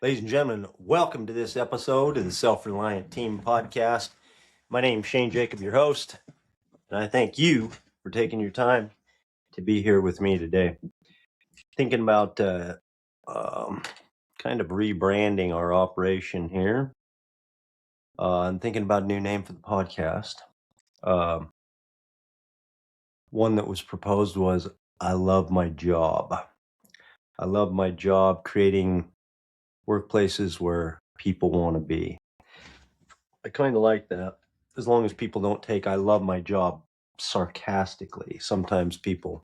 Ladies and gentlemen, welcome to this episode of the Self-Reliant Team Podcast. My name is Shane Jacob, your host, and I thank you for taking your time to be here with me today. Thinking about kind of rebranding our operation here. I'm thinking about a new name for the podcast. One that was proposed was I Love My Job. I love my job creating workplaces where people want to be. I kind of like that, as long as people don't take I love my job sarcastically. Sometimes people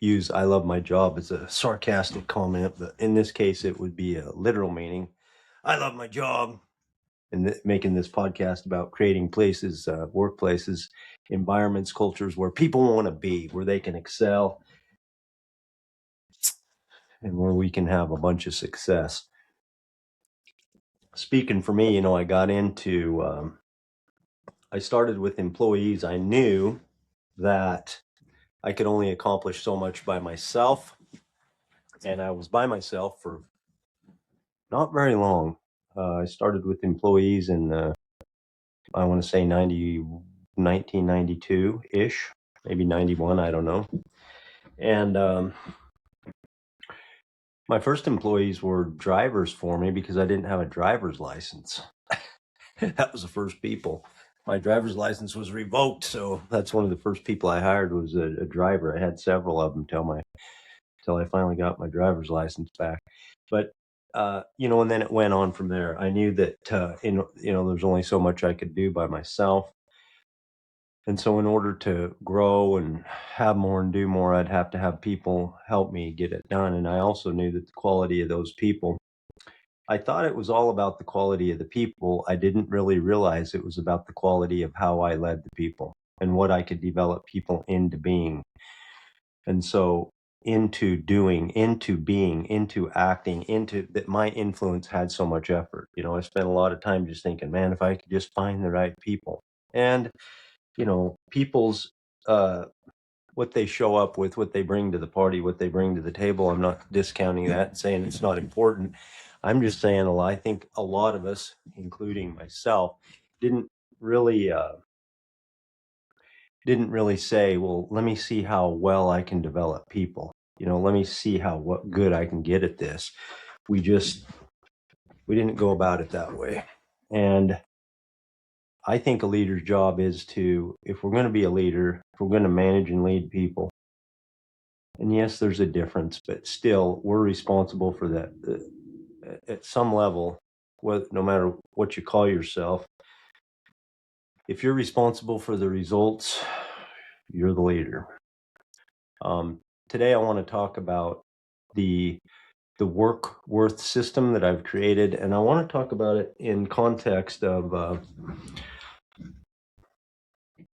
use I love my job as a sarcastic comment, but in this case, it would be a literal meaning. I love my job. And making this podcast about creating places, workplaces, environments, cultures where people want to be, where they can excel, and where we can have a bunch of success. Speaking for me, I got into, I started with employees. I knew that I could only accomplish so much by myself, and I was by myself for not very long. I started with employees in, I want to say 1992-ish, maybe 91, I don't know. And my first employees were drivers for me because I didn't have a driver's license. That was the first people. My driver's license was revoked, so that's one of the first people I hired was a driver. I had several of them till I finally got my driver's license back. But and then it went on from there. I knew that there's only so much I could do by myself, and so in order to grow and have more and do more, I'd have to have people help me get it done. And I also knew that the quality of those people, I thought it was all about the quality of the people. I didn't really realize it was about the quality of how I led the people and what I could develop people into being. And so into doing, into being, into acting, into that my influence had so much effort. I spent a lot of time just thinking, man, if I could just find the right people. And, people's what they show up with, what they bring to the party, what they bring to the table. I'm not discounting that and saying it's not important. I'm just saying I think a lot of us, including myself, didn't really say, well, let me see how well I can develop people. Let me see what good I can get at this. We didn't go about it that way. And I think a leader's job is to, if we're going to be a leader, if we're going to manage and lead people, and yes, there's a difference, but still, we're responsible for that at some level, no matter what you call yourself. If you're responsible for the results, you're the leader. Today, I want to talk about the work worth system that I've created, and I want to talk about it in context of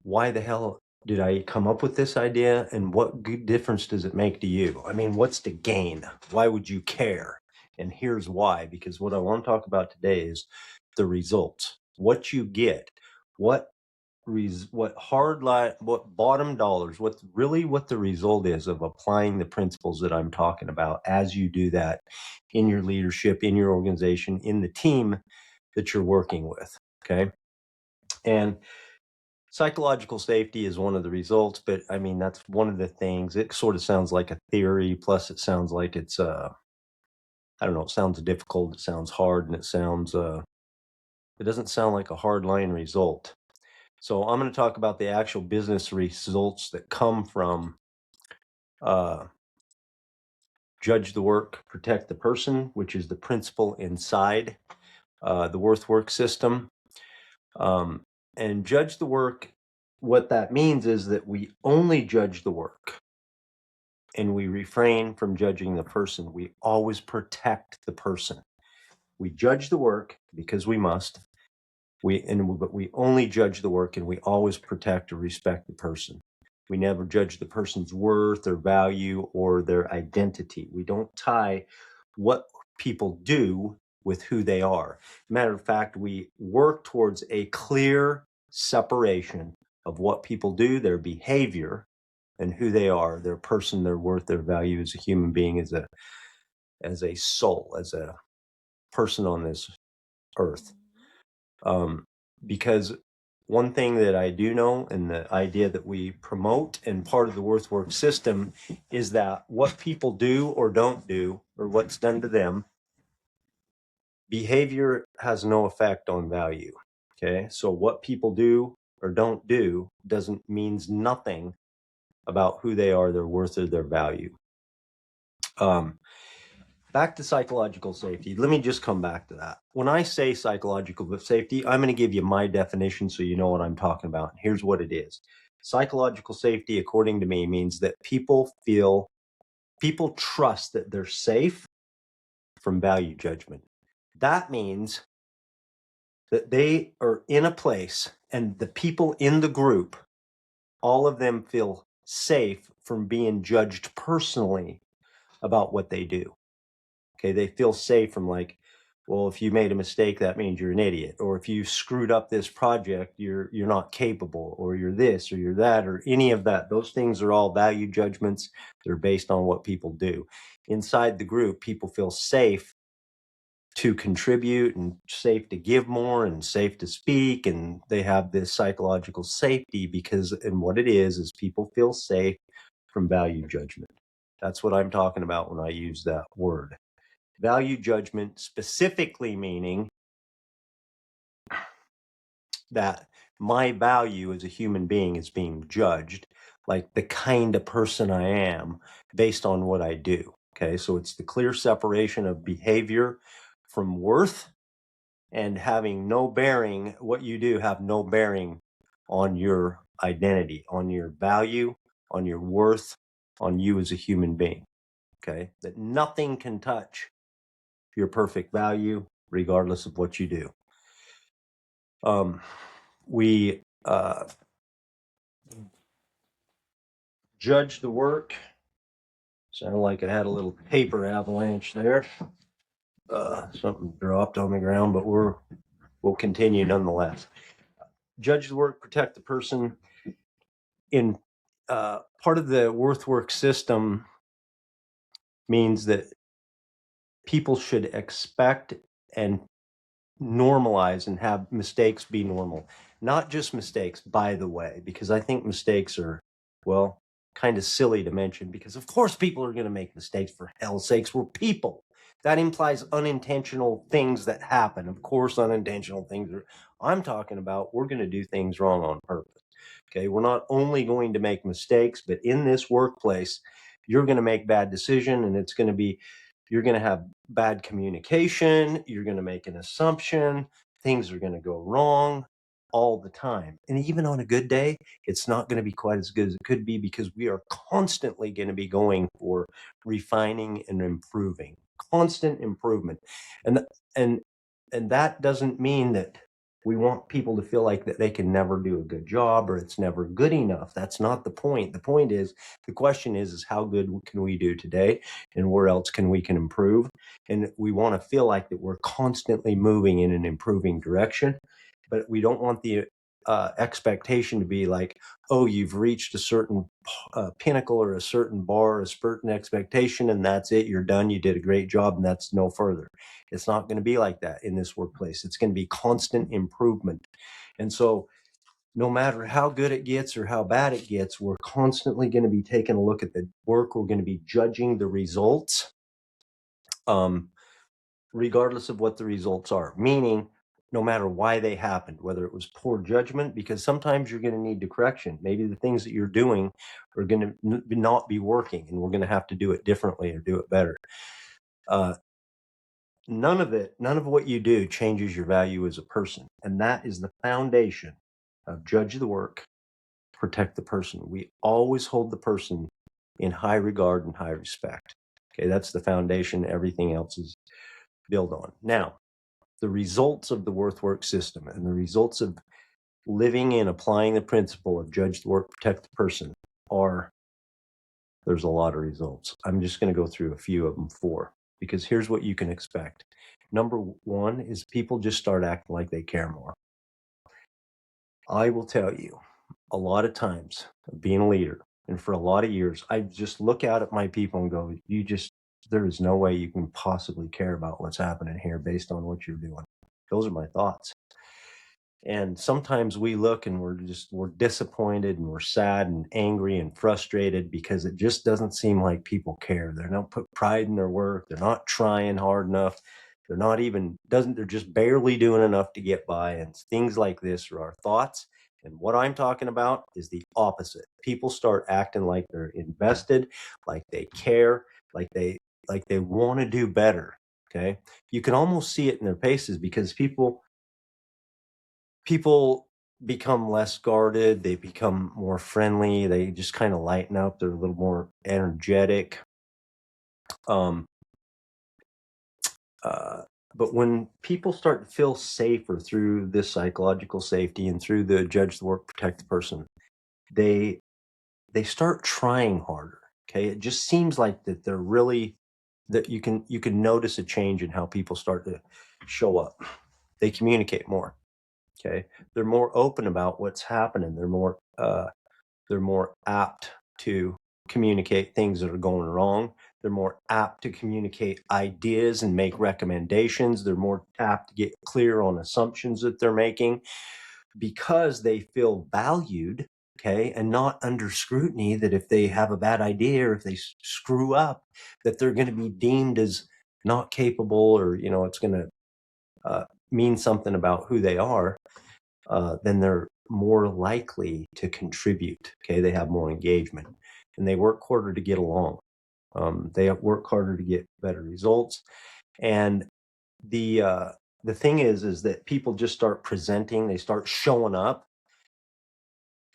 why the hell did I come up with this idea, and what good difference does it make to you? I mean, what's the gain? Why would you care? And here's why, because what I want to talk about today is the results. What you get, what bottom dollars, what the result is of applying the principles that I'm talking about as you do that in your leadership, in your organization, in the team that you're working with. Okay. And psychological safety is one of the results, but I mean, that's one of the things. It sort of sounds like a theory, plus it sounds like it's, I don't know, it sounds difficult, it sounds hard, and it doesn't sound like a hard line result. So I'm going to talk about the actual business results that come from judge the work, protect the person, which is the principle inside the work system. And judge the work, what that means is that we only judge the work and we refrain from judging the person. We always protect the person. We judge the work because we must. But we only judge the work, and we always protect or respect the person. We never judge the person's worth or value or their identity. We don't tie what people do with who they are. Matter of fact, we work towards a clear separation of what people do, their behavior, and who they are, their person, their worth, their value as a human being, as a soul, as a person on this earth. Because one thing that I do know, and the idea that we promote and part of the work system, is that what people do or don't do, or what's done to them, behavior has no effect on value. Okay, so what people do or don't do means nothing about who they are, their worth, or their value. Back to psychological safety. Let me just come back to that. When I say psychological safety, I'm going to give you my definition so you know what I'm talking about. Here's what it is. Psychological safety, according to me, means that people trust that they're safe from value judgment. That means that they are in a place and the people in the group, all of them feel safe from being judged personally about what they do. Okay, they feel safe from like, well, if you made a mistake, that means you're an idiot. Or if you screwed up this project, you're not capable, or you're this, or you're that, or any of that. Those things are all value judgments. They're based on what people do. Inside the group, people feel safe to contribute and safe to give more and safe to speak. And they have this psychological safety because, and what it is people feel safe from value judgment. That's what I'm talking about when I use that word. Value judgment specifically meaning that my value as a human being is being judged, like the kind of person I am based on what I do. Okay, so it's the clear separation of behavior from worth, and having no bearing, what you do have no bearing on your identity, on your value, on your worth, on you as a human being. Okay, that nothing can touch your perfect value, regardless of what you do. We judge the work. Sounded like I had a little paper avalanche there. Something dropped on the ground, but we'll continue nonetheless. Judge the work, protect the person. In part of the work system means that people should expect and normalize and have mistakes be normal. Not just mistakes, by the way, because I think mistakes are, well, kind of silly to mention, because of course people are going to make mistakes, for hell's sakes. We're people. That implies unintentional things that happen. Of course, unintentional things are, I'm talking about we're going to do things wrong on purpose. Okay, we're not only going to make mistakes, but in this workplace, you're going to make bad decision, and it's going to be, you're going to have bad communication, you're going to make an assumption, things are going to go wrong all the time. And even on a good day, it's not going to be quite as good as it could be, because we are constantly going to be going for refining and improving, constant improvement. And that doesn't mean that we want people to feel like that they can never do a good job or it's never good enough. That's not the point. The point is, the question is how good can we do today, and where else can improve? And we want to feel like that we're constantly moving in an improving direction, but we don't want the expectation to be like, oh, you've reached a certain pinnacle or a certain bar, a certain expectation, and that's it, you're done, you did a great job, and that's no further. It's not going to be like that in this workplace. It's going to be constant improvement. And so no matter how good it gets or how bad it gets, we're constantly going to be taking a look at the work. We're going to be judging the results, regardless of what the results are, meaning no matter why they happened, whether it was poor judgment, because sometimes you're going to need the correction. Maybe the things that you're doing are going to not be working, and we're going to have to do it differently or do it better. None of what you do changes your value as a person. And that is the foundation of judge the work, protect the person. We always hold the person in high regard and high respect. Okay, that's the foundation. Everything else is built on. Now, the results of the work system and the results of living and applying the principle of judge the work, protect the person are, there's a lot of results. I'm just going to go through a few of them, because here's what you can expect. Number one is people just start acting like they care more. I will tell you, a lot of times being a leader, and for a lot of years, I just look out at my people and go, there is no way you can possibly care about what's happening here based on what you're doing. Those are my thoughts. And sometimes we look and we're disappointed and we're sad and angry and frustrated because it just doesn't seem like people care. They don't put pride in their work. They're not trying hard enough. They're just barely doing enough to get by. And things like this are our thoughts. And what I'm talking about is the opposite. People start acting like they're invested, like they care, like they want to do better. Okay. You can almost see it in their faces because people become less guarded, they become more friendly, they just kind of lighten up, they're a little more energetic. Um, but when people start to feel safer through this psychological safety and through the judge the work, protect the person, they they start trying harder. Okay, it just seems like that you can notice a change in how people start to show up. They communicate more. Okay, they're more open about what's happening. They're more apt to communicate things that are going wrong. They're more apt to communicate ideas and make recommendations. They're more apt to get clear on assumptions that they're making because they feel valued, okay, and not under scrutiny that if they have a bad idea or if they screw up, that they're going to be deemed as not capable, or it's going to mean something about who they are. Then they're more likely to contribute. Okay, they have more engagement, and they work harder to get along. They work harder to get better results. And the thing is that people just start presenting. They start showing up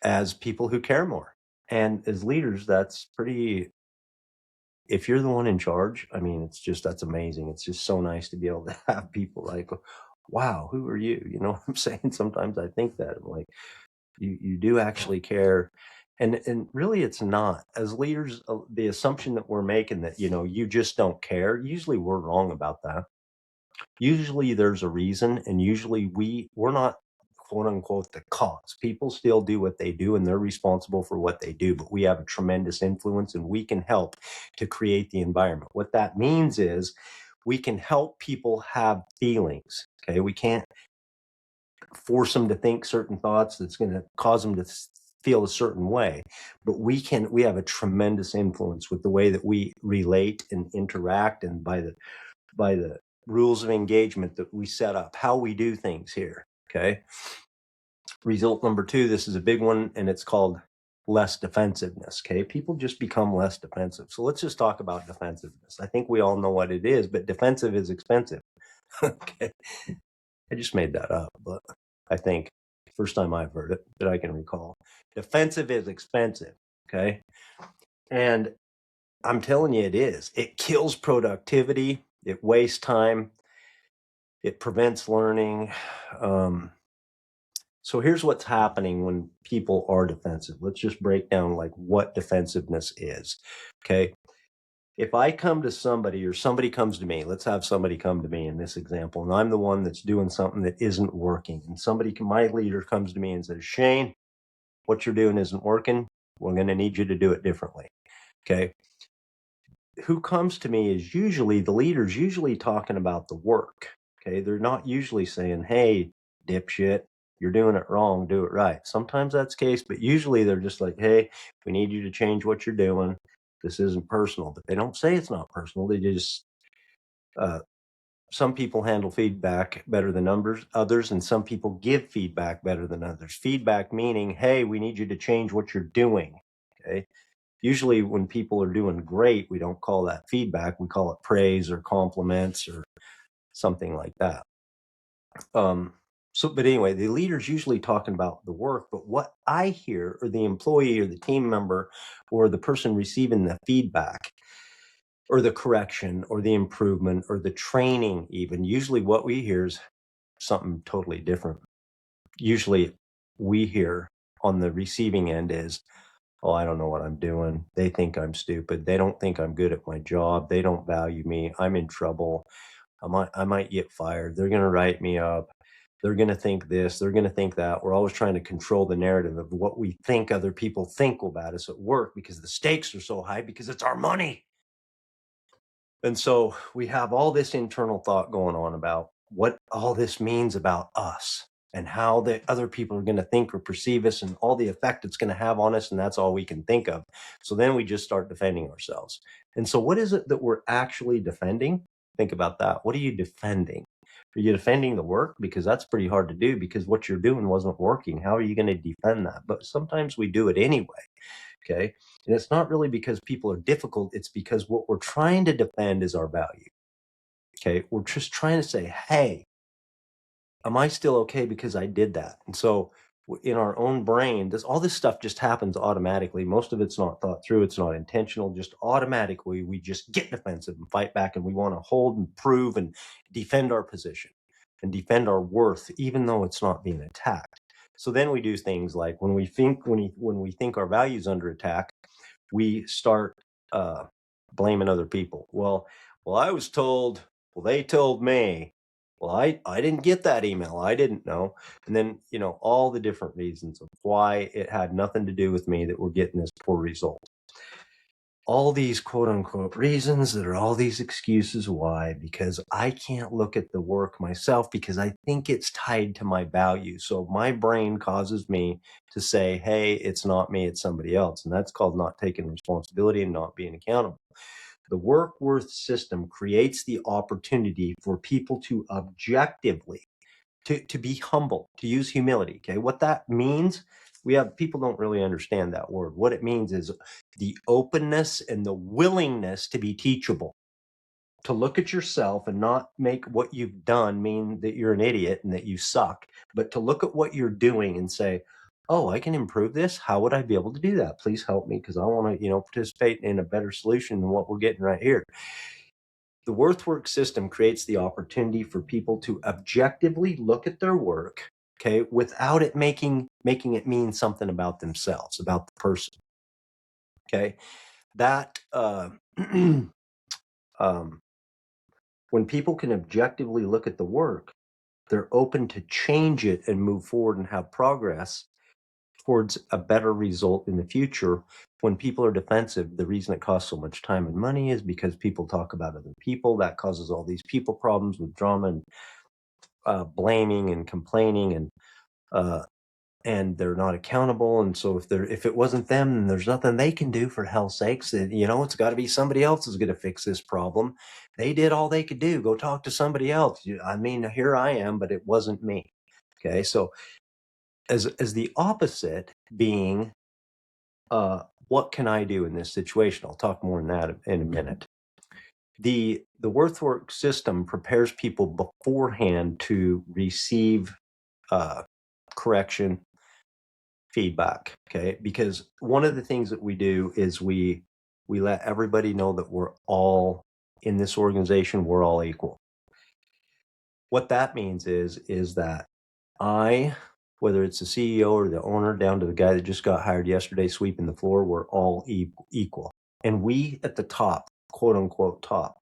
as people who care more. And as leaders, that's pretty. If you're the one in charge, I mean, that's amazing. It's just so nice to be able to have people like, wow, who are you? You know what I'm saying? Sometimes I think that I'm like, you do actually care. And really it's not. As leaders, the assumption that we're making that you just don't care, usually we're wrong about that. Usually there's a reason, and usually we're not, quote unquote, the cause. People still do what they do and they're responsible for what they do, but we have a tremendous influence and we can help to create the environment. What that means is we can help people have feelings. Okay, we can't force them to think certain thoughts that's going to cause them to feel a certain way, but we have a tremendous influence with the way that we relate and interact, and by the rules of engagement that we set up, how we do things here. Okay, result number two, this is a big one, and it's called less defensiveness. Okay, people just become less defensive. So let's just talk about defensiveness. I think we all know what it is, but defensive is expensive. Okay, I just made that up, but I think first time I've heard it that I can recall. Defensive is expensive, okay? And I'm telling you, it is. It kills productivity, it wastes time, it prevents learning. So here's what's happening when people are defensive. Let's just break down like what defensiveness is, okay? If I come to somebody or somebody comes to me, let's have somebody come to me in this example, and I'm the one that's doing something that isn't working. And my leader comes to me and says, Shane, what you're doing isn't working. We're going to need you to do it differently. Okay. Who comes to me is usually the leaders, usually talking about the work. Okay. They're not usually saying, hey, dipshit, you're doing it wrong, do it right. Sometimes that's the case, but usually they're just like, hey, we need you to change what you're doing. This isn't personal. But they don't say it's not personal. They just, some people handle feedback better than others, and some people give feedback better than others. Feedback meaning, hey, we need you to change what you're doing. Okay. Usually when people are doing great, we don't call that feedback. We call it praise or compliments or something like that. But anyway, the leader's usually talking about the work, but what I hear, or the employee or the team member or the person receiving the feedback or the correction or the improvement or the training, even usually what we hear is something totally different. Usually we hear on the receiving end is, Oh, I don't know what I'm doing. They think I'm stupid. They don't think I'm good at my job. They don't value me. I'm in trouble. I might get fired. They're going to write me up. They're going to think this. They're going to think that. We're always trying to control the narrative of what we think other people think about us at work because the stakes are so high because it's our money. And so we have all this internal thought going on about what all this means about us and how the other people are going to think or perceive us and all the effect it's going to have on us. And that's all we can think of. So then we just start defending ourselves. And so what is it that we're actually defending? Think about that. What are you defending? Are you defending the work? Because that's pretty hard to do because what you're doing wasn't working. How are you going to defend that? But sometimes we do it anyway. Okay. And it's not really because people are difficult. It's because what we're trying to defend is our value. Okay. We're just trying to say, hey, am I still okay because I did that? And so in our own brain, all this stuff just happens automatically. Most of it's not thought through. It's not intentional. Just automatically, we just get defensive and fight back, and we want to hold and prove and defend our position and defend our worth, even though it's not being attacked. So then we do things like when we think our value's under attack, we start blaming other people. Well, I was told. Well, they told me. Well, I didn't get that email. I didn't know. And then, all the different reasons of why it had nothing to do with me that we're getting this poor result. All these quote unquote reasons that are all these excuses why, because I can't look at the work myself because I think it's tied to my value. So my brain causes me to say, hey, it's not me, it's somebody else. And that's called not taking responsibility and not being accountable. The work worth system creates the opportunity for people to objectively, to be humble, to use humility. Okay. What that means, people don't really understand that word. What it means is the openness and the willingness to be teachable, to look at yourself and not make what you've done mean that you're an idiot and that you suck, but to look at what you're doing and say, oh, I can improve this. How would I be able to do that? Please help me because I want to, participate in a better solution than what we're getting right here. The WorthWork system creates the opportunity for people to objectively look at their work, okay, without it making it mean something about themselves, about the person. Okay. That when people can objectively look at the work, they're open to change it and move forward and have progress towards a better result in the future. When people are defensive, the reason it costs so much time and money is because people talk about other people. That causes all these people problems with drama and blaming and complaining, and they're not accountable. And so if it wasn't them, then there's nothing they can do, for hell's sakes. It's got to be somebody else who's going to fix this problem. They did all they could do. Go talk to somebody else. I mean, here I am, but it wasn't me. Okay, so as the opposite being, what can I do in this situation? I'll talk more on that in a minute. The WorthWork system prepares people beforehand to receive correction, feedback. Okay, because one of the things that we do is we let everybody know that we're all in this organization. We're all equal. What that means is that whether it's the CEO or the owner, down to the guy that just got hired yesterday sweeping the floor, we're all equal. And we at the top, quote unquote top,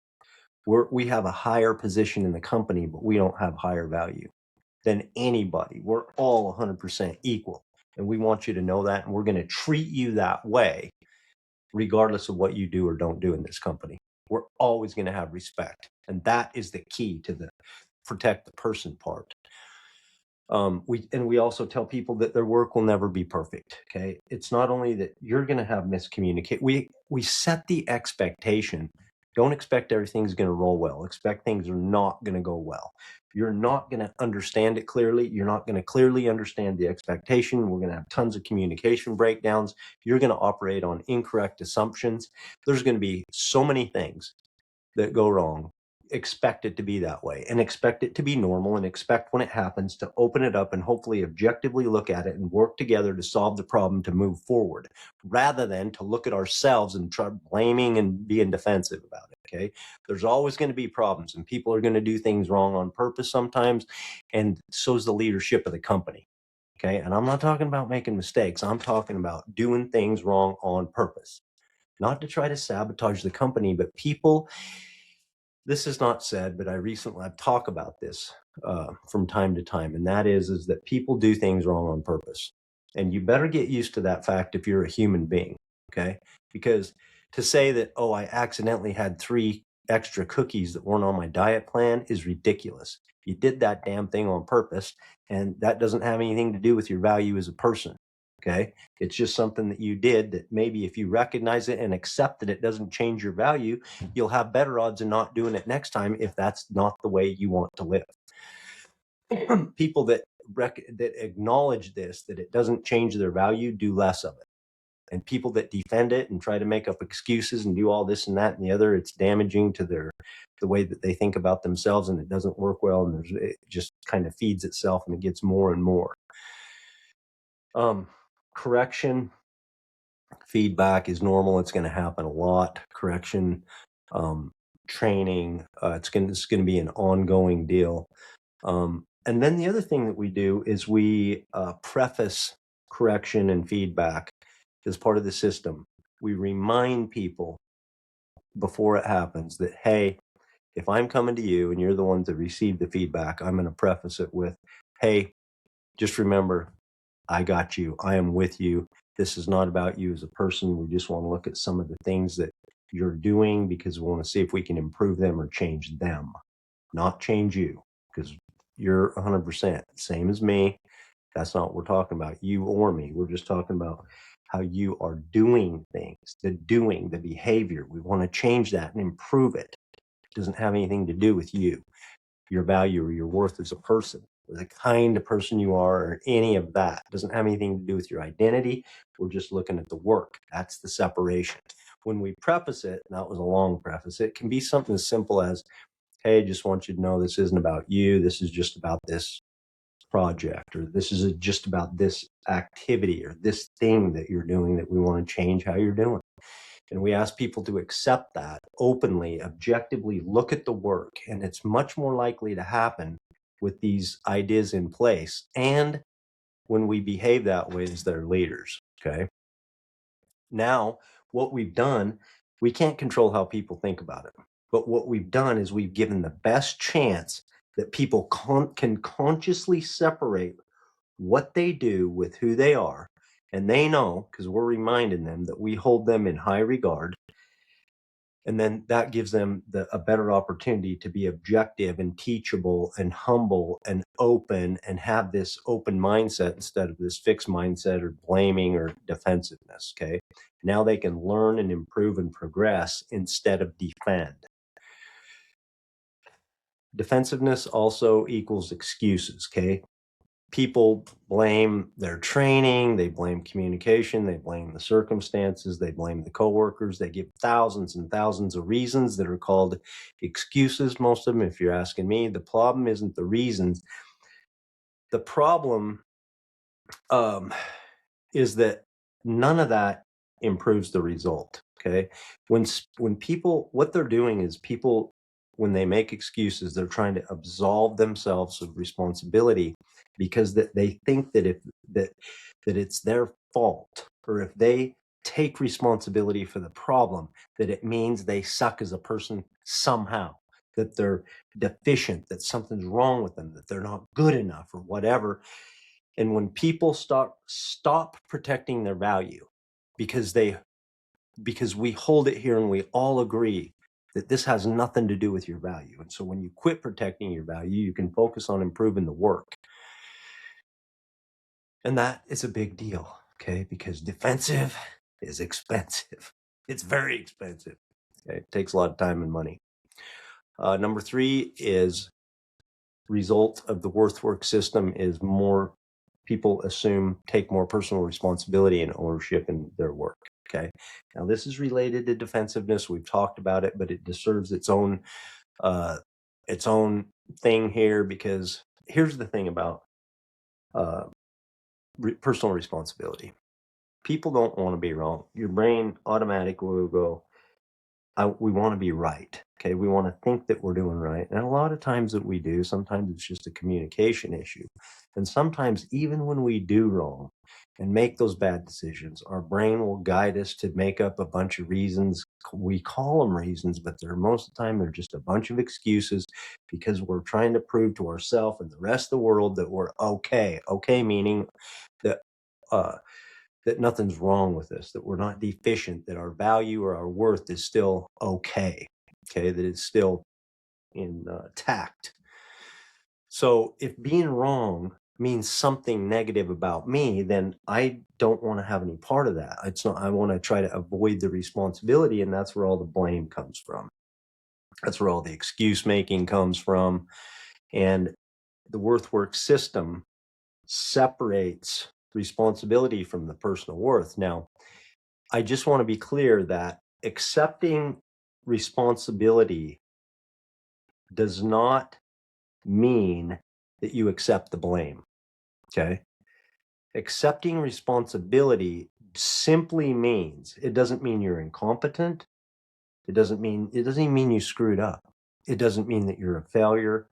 we have a higher position in the company, but we don't have higher value than anybody. We're all 100% equal. And we want you to know that. And we're going to treat you that way, regardless of what you do or don't do in this company. We're always going to have respect. And that is the key to the protect the person part. We also tell people that their work will never be perfect. Okay. It's not only that you're going to have miscommunicate. We set the expectation. Don't expect everything's going to roll well. Expect things are not going to go well. You're not going to understand it clearly. You're not going to clearly understand the expectation. We're going to have tons of communication breakdowns. You're going to operate on incorrect assumptions. There's going to be so many things that go wrong. Expect it to be that way and expect it to be normal, and expect when it happens to open it up and hopefully objectively look at it and work together to solve the problem, to move forward, rather than to look at ourselves and try blaming and being defensive about it. Okay. There's always going to be problems, and people are going to do things wrong on purpose sometimes. And so is the leadership of the company. Okay. And I'm not talking about making mistakes. I'm talking about doing things wrong on purpose, not to try to sabotage the company, but people. This is not said, but I've talked about this from time to time, and that is that people do things wrong on purpose, and you better get used to that fact if you're a human being, okay? Because to say that, oh, I accidentally had 3 extra cookies that weren't on my diet plan is ridiculous. You did that damn thing on purpose, and that doesn't have anything to do with your value as a person. Okay. It's just something that you did that maybe if you recognize it and accept that it doesn't change your value, you'll have better odds of not doing it next time if that's not the way you want to live. People that acknowledge this, that it doesn't change their value, do less of it. And people that defend it and try to make up excuses and do all this and that and the other, it's damaging to the way that they think about themselves, and it doesn't work well, and it just kind of feeds itself and it gets more and more. Correction, feedback is normal. It's going to happen a lot. Correction, training, it's going to be an ongoing deal. And then the other thing that we do is we preface correction and feedback as part of the system. We remind people before it happens that, hey, if I'm coming to you and you're the one to receive the feedback, I'm going to preface it with, hey, just remember, I got you. I am with you. This is not about you as a person. We just want to look at some of the things that you're doing because we want to see if we can improve them or change them, not change you, because you're 100% same as me. That's not what we're talking about, you or me. We're just talking about how you are doing things, the behavior. We want to change that and improve it. It doesn't have anything to do with you, your value, or your worth as a person, or the kind of person you are, or any of that. It doesn't have anything to do with your identity. We're just looking at the work. That's the separation. When we preface it, and that was a long preface, it can be something as simple as, hey, just want you to know this isn't about you. This is just about this project, or this is just about this activity or this thing that you're doing that we want to change how you're doing. And we ask people to accept that openly, objectively, look at the work, and it's much more likely to happen with these ideas in place and when we behave that way as their leaders. Okay. Now, what we've done, we can't control how people think about it. But what we've done is we've given the best chance that people can consciously separate what they do with who they are. And they know, because we're reminding them that we hold them in high regard. And then that gives them a better opportunity to be objective and teachable and humble and open and have this open mindset instead of this fixed mindset or blaming or defensiveness. Okay. Now they can learn and improve and progress instead of defend. Defensiveness also equals excuses. Okay. People blame their training, they blame communication, they blame the circumstances, they blame the coworkers, they give thousands and thousands of reasons that are called excuses, most of them, if you're asking me. The problem isn't the reasons. The problem is that none of that improves the result. Okay. When people, what they're doing is people, when they make excuses, they're trying to absolve themselves of responsibility because that they think that if that it's their fault, or if they take responsibility for the problem, that it means they suck as a person somehow, that they're deficient, that something's wrong with them, that they're not good enough or whatever. And when people stop protecting their value because we hold it here and we all agree that this has nothing to do with your value. And so when you quit protecting your value, you can focus on improving the work. And that is a big deal, okay? Because defensive is expensive. It's very expensive. Okay? It takes a lot of time and money. Number 3 is result of the work system is more people take more personal responsibility and ownership in their work. Okay. Now this is related to defensiveness. We've talked about it, but it deserves its own thing here, because here's the thing about personal responsibility. People don't want to be wrong. Your brain automatically will go, we want to be right. Okay, we want to think that we're doing right, and a lot of times that we do. Sometimes it's just a communication issue, and sometimes even when we do wrong and make those bad decisions, our brain will guide us to make up a bunch of reasons. We call them reasons, but they're most of the time they're just a bunch of excuses because we're trying to prove to ourselves and the rest of the world that we're okay. Okay, meaning that uh, that nothing's wrong with us, that we're not deficient, that our value or our worth is still okay, that it's still intact. So if being wrong means something negative about me, then I don't want to have any part of that. It's not, I want to try to avoid the responsibility, and that's where all the blame comes from. That's where all the excuse making comes from. And the worth system separates responsibility from the personal worth. Now, I just want to be clear that accepting responsibility does not mean that you accept the blame. Okay. Accepting responsibility simply means, it doesn't mean you're incompetent. It doesn't even mean you screwed up. It doesn't mean that you're a failure.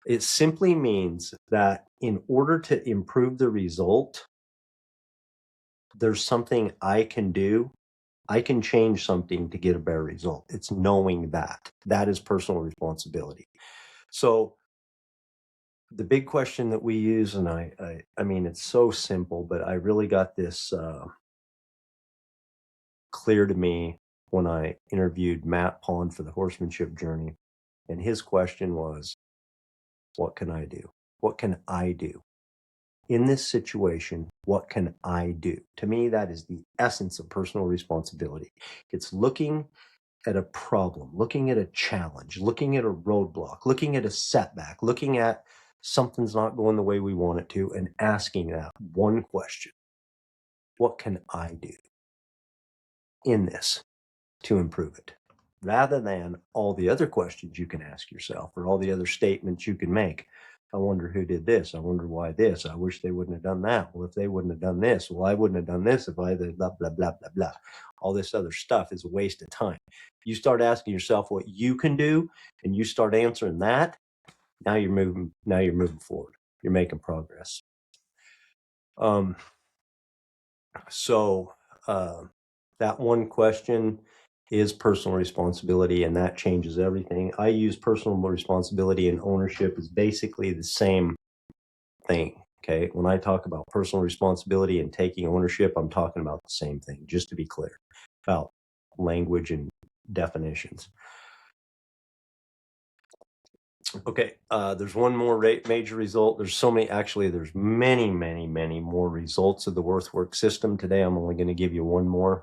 It simply means that in order to improve the result, there's something I can do. I can change something to get a better result. It's knowing that. That is personal responsibility. So the big question that we use, and I mean, it's so simple, but I really got this clear to me when I interviewed Matt Pond for the Horsemanship Journey. And his question was, what can I do? What can I do? In this situation, what can I do? To me, that is the essence of personal responsibility. It's looking at a problem, looking at a challenge, looking at a roadblock, looking at a setback, looking at something's not going the way we want it to, and asking that one question: what can I do in this to improve it? Rather than all the other questions you can ask yourself or all the other statements you can make. I wonder who did this. I wonder why this. I wish they wouldn't have done that. Well, if they wouldn't have done this, well, I wouldn't have done this if I had blah, blah, blah, blah, blah. All this other stuff is a waste of time. You start asking yourself what you can do and you start answering that, now you're moving forward. You're making progress. So that one question is personal responsibility, and that changes everything. I use personal responsibility and ownership as basically the same thing. Okay. When I talk about personal responsibility and taking ownership, I'm talking about the same thing, just to be clear about language and definitions. Okay. There's one more major result. There's so many, actually, there's many, many, many more results of the WorthWorks system. Today, I'm only going to give you one more.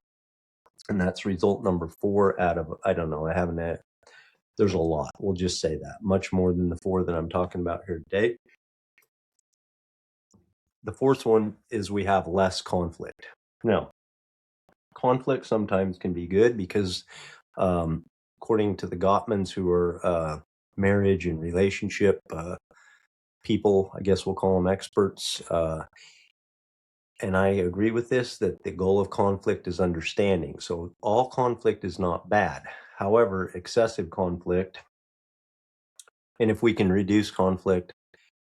And that's result number 4 out of, I don't know, I haven't had, there's a lot. We'll just say that. Much more than the 4 that I'm talking about here today. The 4th one is we have less conflict. Now, conflict sometimes can be good because, according to the Gottmans, who are marriage and relationship people, I guess we'll call them experts, and I agree with this, that the goal of conflict is understanding. So all conflict is not bad. However, excessive conflict, and if we can reduce conflict,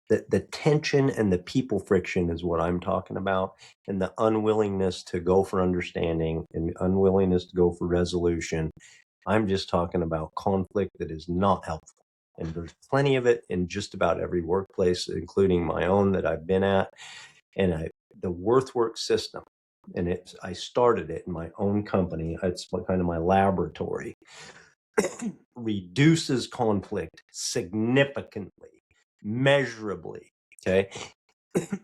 the tension and the people friction is what I'm talking about, and the unwillingness to go for understanding and unwillingness to go for resolution. I'm just talking about conflict that is not helpful. And there's plenty of it in just about every workplace, including my own that I've been at. And the WorthWorks system, and I started it in my own company. It's kind of my laboratory. Reduces conflict significantly, measurably. Okay.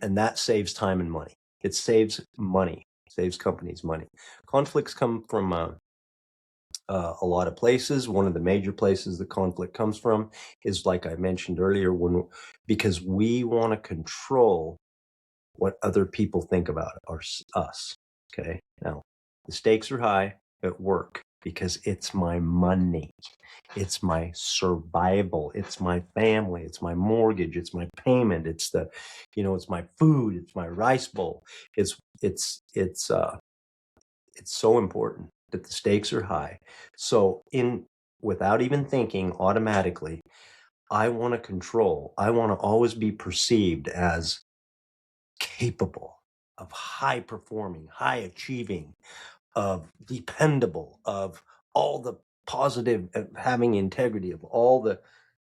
And that saves time and money. It saves money, saves companies money. Conflicts come from a lot of places. One of the major places that conflict comes from is, like I mentioned earlier, because we want to control what other people think about us. Okay. Now, the stakes are high at work because it's my money. It's my survival. It's my family. It's my mortgage. It's my payment. It's it's my food. It's my rice bowl. It's so important. that the stakes are high. So without even thinking automatically, I want to control. I want to always be perceived as capable of high performing, high achieving, of dependable, of all the positive, of having integrity, of all the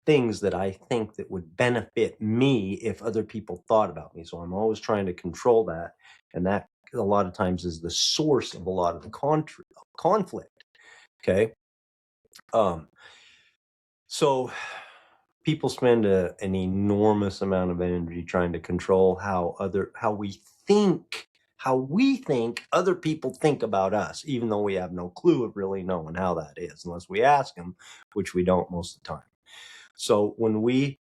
things that I think that would benefit me if other people thought about me. So I'm always trying to control that. And that a lot of times is the source of a lot of the conflict. Okay. Um, so people spend an enormous amount of energy trying to control how we think other people think about us, even though we have no clue of really knowing how that is unless we ask them, which we don't most of the time. So when we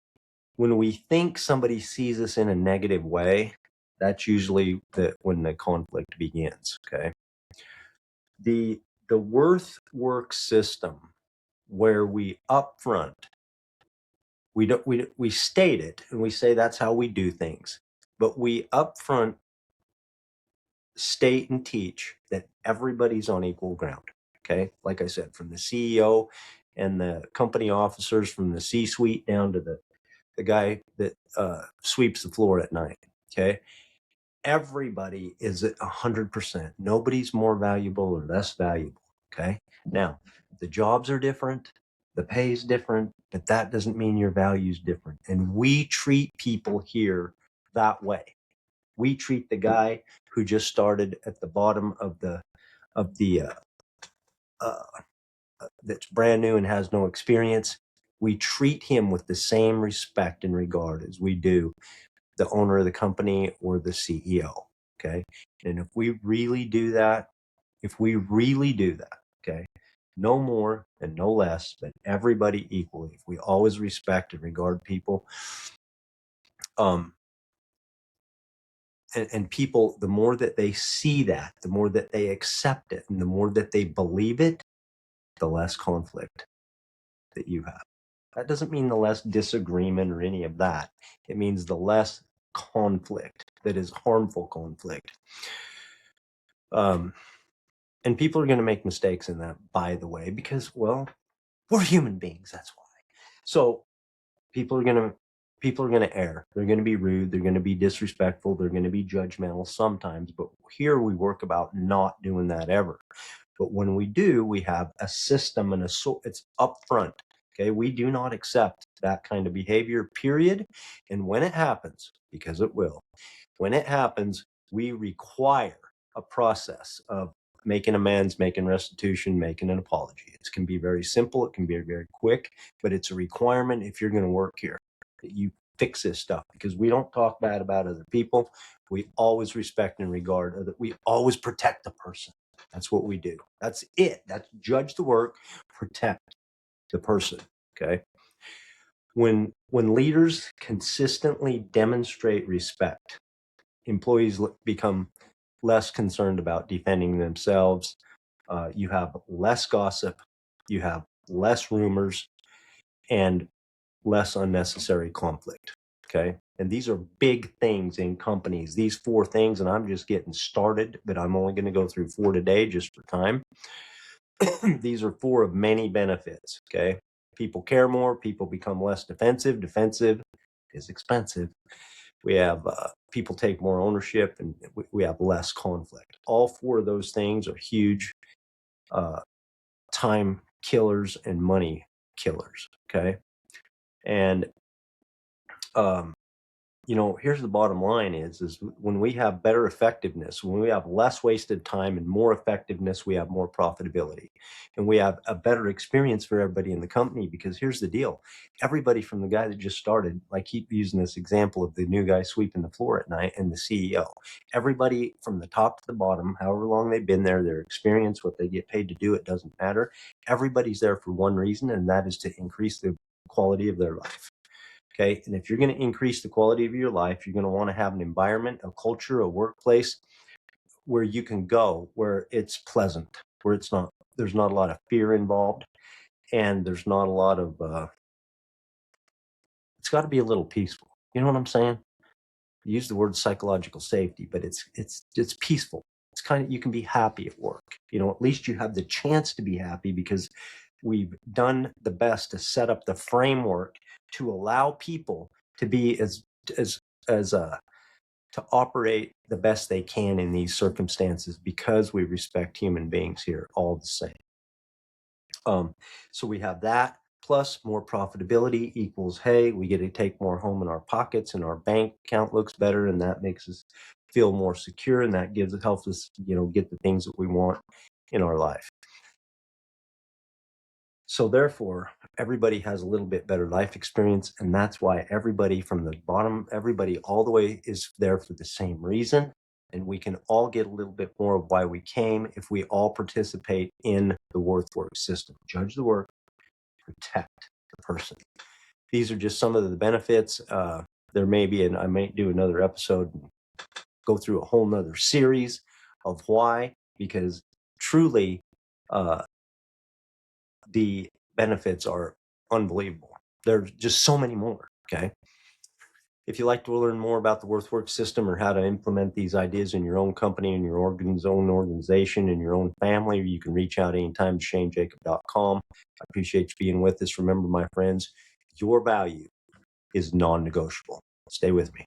think somebody sees us in a negative way, that's usually when the conflict begins. Okay. The worth work system, where we upfront, we state it and we say that's how we do things, but we upfront state and teach that everybody's on equal ground. Okay. Like I said, from the CEO and the company officers, from the C-suite down to the guy that sweeps the floor at night. Okay. Everybody is at 100%. Nobody's more valuable or less valuable. Okay. Now, the jobs are different, the pay is different, but that doesn't mean your value is different. And we treat people here that way. We treat the guy who just started at the bottom of the uh, that's brand new and has no experience. We treat him with the same respect and regard as we do the owner of the company or the CEO. Okay. And if we really do that, okay, no more and no less, but everybody equally, if we always respect and regard people, and people, the more that they see that, the more that they accept it, and the more that they believe it, the less conflict that you have. That doesn't mean the less disagreement or any of that. It means the less conflict that is harmful conflict. And people are going to make mistakes in that, by the way, because, well, we're human beings. That's why. So people are going to err. They're going to be rude. They're going to be disrespectful. They're going to be judgmental sometimes. But here we work about not doing that ever. But when we do, we have a system and it's upfront. Okay. We do not accept that kind of behavior, period. And when it happens, because it will, when it happens, we require a process of making amends, making restitution, making an apology. It can be very simple. It can be very quick, but it's a requirement if you're going to work here that you fix this stuff, because we don't talk bad about other people. We always respect and regard other. We always protect the person. That's what we do. That's it. That's judge the work, protect the person. Okay. When leaders consistently demonstrate respect, employees become less concerned about defending themselves. You have less gossip, you have less rumors, and less unnecessary conflict. Okay. And these are big things in companies, these 4 things. And I'm just getting started, but I'm only going to go through 4 today just for time. These are 4 of many benefits. Okay. People care more, people become less defensive. Defensive is expensive. We have people take more ownership, and we have less conflict. All 4 of those things are huge time killers and money killers. Okay. And here's the bottom line is when we have better effectiveness, when we have less wasted time and more effectiveness, we have more profitability, and we have a better experience for everybody in the company. Because here's the deal. Everybody from the guy that just started, I keep using this example of the new guy sweeping the floor at night, and the CEO, everybody from the top to the bottom, however long they've been there, their experience, what they get paid to do, it doesn't matter. Everybody's there for one reason, and that is to increase the quality of their life. Okay. And if you're going to increase the quality of your life, you're going to want to have an environment, a culture, a workplace where you can go, where it's pleasant, where there's not a lot of fear involved, and there's not a lot of, it's got to be a little peaceful. You know what I'm saying? I use the word psychological safety, but it's peaceful. It's kind of, you can be happy at work. At least you have the chance to be happy because we've done the best to set up the framework to allow people to be to operate the best they can in these circumstances because we respect human beings here all the same. So we have that plus more profitability equals, hey, we get to take more home in our pockets and our bank account looks better, and that makes us feel more secure, and that helps us, get the things that we want in our life. So therefore, everybody has a little bit better life experience, and that's why everybody from the bottom, everybody all the way is there for the same reason. And we can all get a little bit more of why we came if we all participate in the work system. Judge the work, protect the person. These are just some of the benefits. There may be, and I might do another episode, and go through a whole nother series of why, because truly, the benefits are unbelievable. There's just so many more. Okay. If you'd like to learn more about the work system or how to implement these ideas in your own company, in your own organization, in your own family, you can reach out anytime to ShaneJacob.com. I appreciate you being with us. Remember, my friends, your value is non-negotiable. Stay with me.